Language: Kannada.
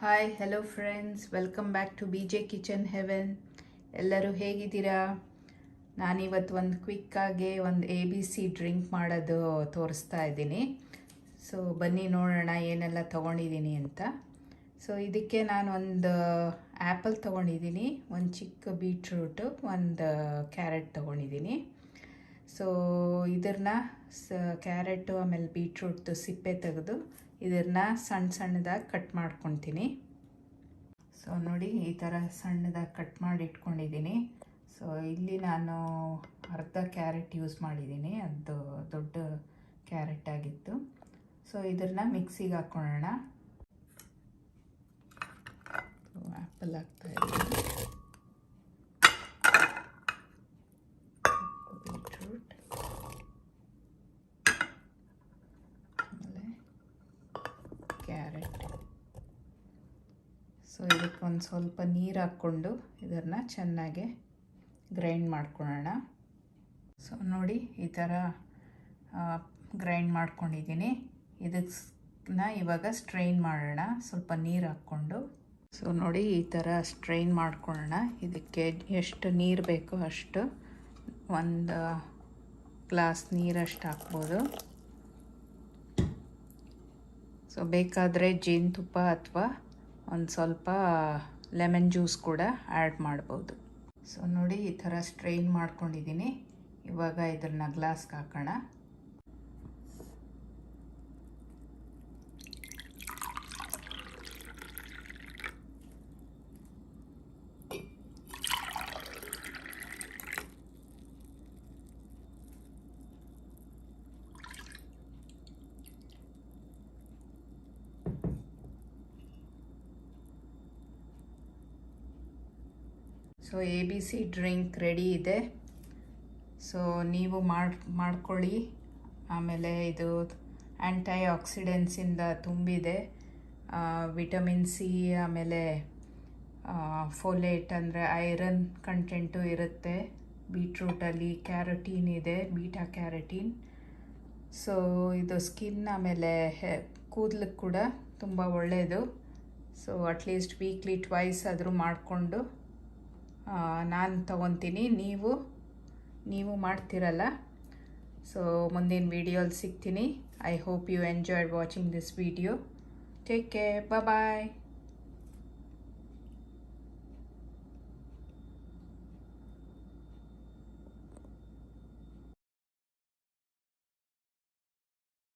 Hi hello friends, welcome back to B J kitchen heaven. ಎಲ್ಲರೂ ಹೇಗಿದ್ದೀರಾ? ನಾನಿವತ್ತು ಒಂದು ಕ್ವಿಕ್ಕಾಗಿ ಒಂದು ABC ಡ್ರಿಂಕ್ ಮಾಡೋದು ತೋರಿಸ್ತಾ ಇದ್ದೀನಿ. ಸೊ ಬನ್ನಿ ನೋಡೋಣ ಏನೆಲ್ಲ ತೊಗೊಂಡಿದ್ದೀನಿ ಅಂತ. ಸೊ ಇದಕ್ಕೆ ನಾನು ಒಂದು ಆ್ಯಪಲ್ ತೊಗೊಂಡಿದ್ದೀನಿ, ಒಂದು ಚಿಕ್ಕ ಬೀಟ್ರೂಟು, ಒಂದು ಕ್ಯಾರೆಟ್ ತೊಗೊಂಡಿದ್ದೀನಿ. ಸೊ ಇದನ್ನ ಕ್ಯಾರೆಟು ಆಮೇಲೆ ಬೀಟ್ರೂಟ್ದು ಸಿಪ್ಪೆ ತೆಗೆದು ಇದನ್ನು ಸಣ್ಣ ಸಣ್ಣದಾಗಿ ಕಟ್ ಮಾಡ್ಕೊತೀನಿ. ಸೊ ನೋಡಿ, ಈ ಥರ ಸಣ್ಣದಾಗಿ ಕಟ್ ಮಾಡಿ ಇಟ್ಕೊಂಡಿದ್ದೀನಿ. ಸೊ ಇಲ್ಲಿ ನಾನು ಅರ್ಧ ಕ್ಯಾರೆಟ್ ಯೂಸ್ ಮಾಡಿದ್ದೀನಿ, ಅದು ದೊಡ್ಡ ಕ್ಯಾರೆಟ್ ಆಗಿತ್ತು. ಸೊ ಇದನ್ನು ಮಿಕ್ಸಿಗೆ ಹಾಕ್ಕೊಳ್ಳೋಣ. ಆ್ಯಪಲ್ ಹಾಕ್ತಾಯಿದ್ದೀನಿ, ಬೀಟ್ರೂಟ್, ಆಮೇಲೆ ಕ್ಯಾರೆಟ್. ಸೊ ಇದಕ್ಕೆ ಒಂದು ಸ್ವಲ್ಪ ನೀರು ಹಾಕ್ಕೊಂಡು ಇದನ್ನು ಚೆನ್ನಾಗಿ ಗ್ರೈಂಡ್ ಮಾಡ್ಕೊಳ್ಳೋಣ. ಸೊ ನೋಡಿ, ಈ ಥರ ಗ್ರೈಂಡ್ ಮಾಡ್ಕೊಂಡಿದ್ದೀನಿ. ಇದನ್ನ ಇವಾಗ ಸ್ಟ್ರೈನ್ ಮಾಡೋಣ, ಸ್ವಲ್ಪ ನೀರು ಹಾಕ್ಕೊಂಡು. ಸೊ ನೋಡಿ, ಈ ಥರ ಸ್ಟ್ರೈನ್ ಮಾಡ್ಕೊಳ್ಳೋಣ. ಇದಕ್ಕೆ ಎಷ್ಟು ನೀರು ಬೇಕೋ ಅಷ್ಟು, ಒಂದು ಗ್ಲಾಸ್ ನೀರಷ್ಟು ಹಾಕ್ಬೋದು. ಸೊ ಬೇಕಾದರೆ ಜೇನುತುಪ್ಪ ಅಥವಾ ಒಂದು ಸ್ವಲ್ಪ ಲೆಮನ್ ಜ್ಯೂಸ್ ಕೂಡ ಆ್ಯಡ್ ಮಾಡ್ಬೋದು. ಸೊ ನೋಡಿ, ಈ ಥರ ಸ್ಟ್ರೈನ್ ಮಾಡ್ಕೊಂಡಿದ್ದೀನಿ. ಇವಾಗ ಇದನ್ನು ಗ್ಲಾಸ್ಗೆ ಹಾಕೋಣ. ಸೊ ABC ಡ್ರಿಂಕ್ ರೆಡಿ ಇದೆ. ಸೊ ನೀವು ಮಾಡ್ಕೊಳ್ಳಿ. ಆಮೇಲೆ ಇದು ಆ್ಯಂಟೈ ಆಕ್ಸಿಡೆಂಟ್ಸಿಂದ ತುಂಬಿದೆ. ವಿಟಮಿನ್ C, ಆಮೇಲೆ ಫೋಲೇಟ್ ಅಂದರೆ ಐರನ್ ಕಂಟೆಂಟು ಇರುತ್ತೆ. ಬೀಟ್ರೂಟಲ್ಲಿ ಕ್ಯಾರೋಟೀನ್ ಇದೆ, ಬೀಟಾ ಕ್ಯಾರೋಟೀನ್. ಸೊ ಇದು ಸ್ಕಿನ್ ಆಮೇಲೆ ಕೂದಲಿಗೆ ಕೂಡ ತುಂಬ ಒಳ್ಳೆಯದು. ಸೊ ಅಟ್ಲೀಸ್ಟ್ ವೀಕ್ಲಿ ಟ್ವೈಸ್ ಆದರೂ ಮಾಡಿಕೊಂಡು ನಾನು ತೊಗೊತೀನಿ. ನೀವು ಮಾಡ್ತಿರಲ್ಲ. ಸೊ ಮುಂದಿನ ವಿಡಿಯೋಲಿ ಸಿಗ್ತೀನಿ. I hope you enjoyed watching this video. Take care, bye.